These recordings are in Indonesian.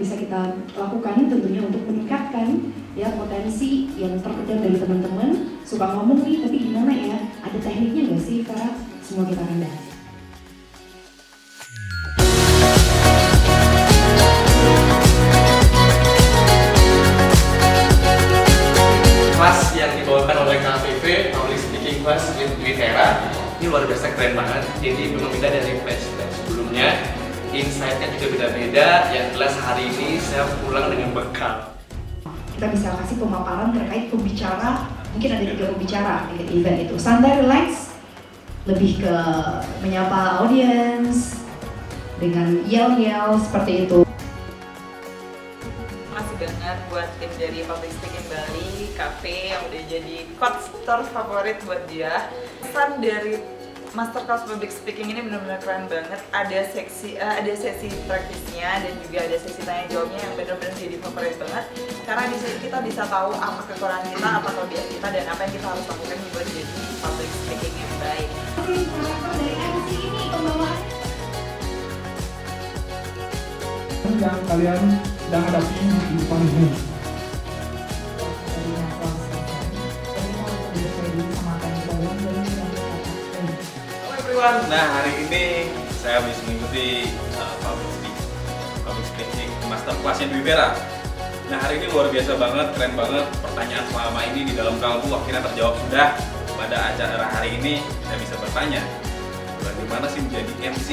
bisa kita lakukan tentunya untuk meningkatkan ya potensi yang terkejar dari teman-teman. Suka ngomong nih, tapi gimana ya? Ada tekniknya nggak sih, Vera? Semua kita akan bahas. Kelas yang dibawakan oleh KPV, Public Speaking Class with Vera, ini luar biasa keren banget. Jadi memang beda dari batch sebelumnya. Insight-nya juga beda-beda. Yang jelas hari ini saya pulang dengan bekal. Kita bisa kasih pemaparan terkait pembicara, mungkin ada 3 pembicara di event itu. Santai, relax, lebih ke menyapa audiens dengan yell-yell seperti itu. Masih banget buat tim dari Public Speaking Bali, cafe yang udah jadi coach store favorit buat dia. Pesan dari Masterclass Public Speaking ini benar-benar keren banget. Ada sesi praktisnya dan juga ada sesi tanya jawabnya yang benar-benar jadi favorit banget. Karena di sini kita bisa tahu apa kekurangan kita, apa kelebihan kita, dan apa yang kita harus lakukan buat jadi public speaking yang baik. Dari MC ini pembawaan yang kalian sedang hadapi di depan ini. Halo everyone, nah hari ini saya habis mengikuti public speaking masterclass-nya Dwi Vera. Nah hari ini luar biasa banget, keren banget. Pertanyaan selama ini di dalam kalbu akhirnya terjawab sudah. Pada acara hari ini saya bisa bertanya, bagaimana sih menjadi MC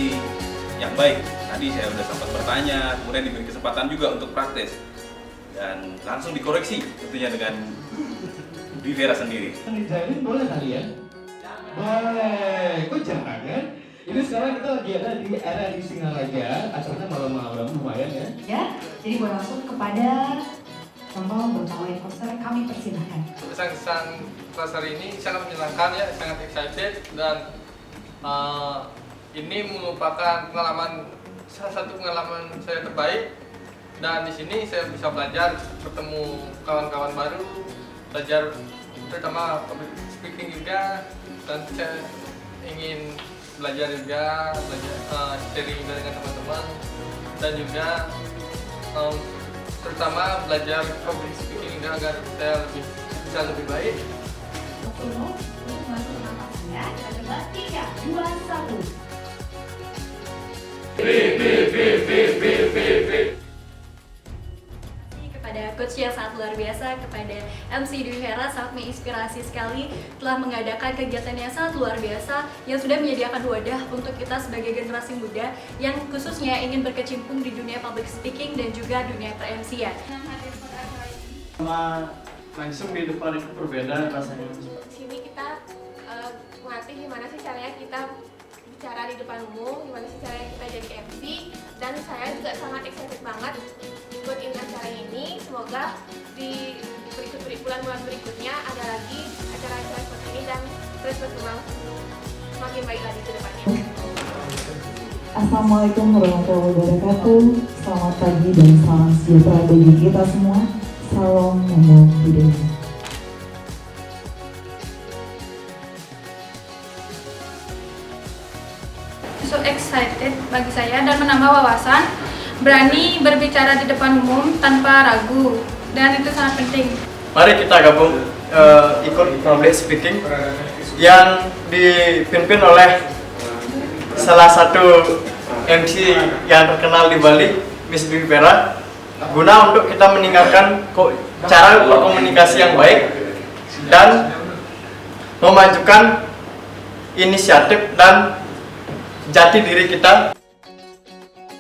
yang baik? Tadi saya sudah sempat bertanya, kemudian diberi kesempatan juga untuk praktis dan langsung dikoreksi tentunya dengan Dwi Vera sendiri. Dijalin boleh kali ya? Boleh, kok jangan kan? Ini sekarang kita lagi ada di era di Singaraja, acaranya malam-malam lumayan ya. ya. Jadi gue langsung kepada contoh berpawai poster, kami persilahkan. Kesan-kesan kelas hari ini sangat menyenangkan ya, sangat excited dan ini merupakan salah satu pengalaman saya terbaik. Dan di sini saya bisa belajar, bertemu kawan-kawan baru, belajar terutama public speaking juga, dan saya ingin belajar juga, sharing juga dengan teman-teman, dan juga terutama belajar public speaking juga agar saya bisa lebih baik. Untuk masuk ke nafasnya, kita coba 3, 2, 1. Kepada coach yang sangat luar biasa, kepada MC Dwi Vera sangat menginspirasi sekali telah mengadakan kegiatan yang sangat luar biasa yang sudah menyediakan wadah untuk kita sebagai generasi muda yang khususnya ingin berkecimpung di dunia public speaking dan juga dunia per-MC-an. Langsung di depan itu berbeda rasanya. Di sini kita melatih gimana sih caranya kita bicara di depan umum, gimana sih caranya kita jadi MC, dan saya juga sangat excited banget ikutin acara ini. Semoga di bulan berikutnya ada lagi acara-acara seperti ini dan terus berkembang semakin baik lagi ke depannya. Assalamualaikum warahmatullahi wabarakatuh. Selamat pagi dan salam sejahtera bagi kita semua. Salam Namo Buddhaya. So excited bagi saya dan menambah wawasan, berani berbicara di depan umum tanpa ragu, dan itu sangat penting. Mari kita gabung ikut public speaking yang dipimpin oleh salah satu MC yang terkenal di Bali, Miss Dwi Vera, guna untuk kita meningkatkan cara berkomunikasi yang baik dan memajukan inisiatif dan jati diri kita.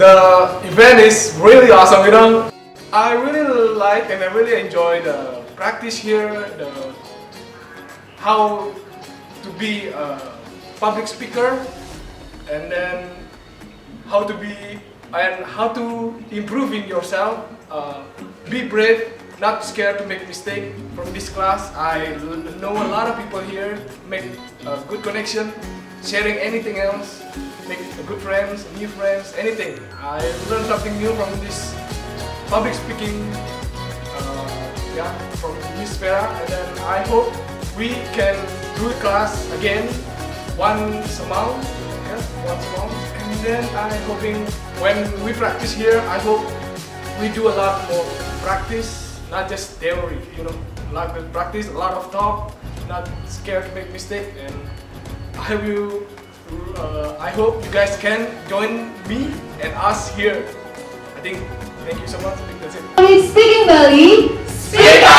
The event is really awesome, you know. I really like and I really enjoy the practice here, how to be a public speaker, and then how to improve in yourself. Be brave, not scared to make mistake. From this class, I know a lot of people here, make a good connection, sharing anything else, make good friends, new friends, anything. I learned something new from this public speaking, from Miss Vera, and then I hope we can do class again once a month, and then I'm hoping when we practice here, I hope we do a lot more practice, not just theory. You know, a lot of practice, a lot of talk, not scared to make mistake. And I hope you guys can join me and us here. I think. Thank you so much. I think that's it. Public Speaking Bali. Speak up!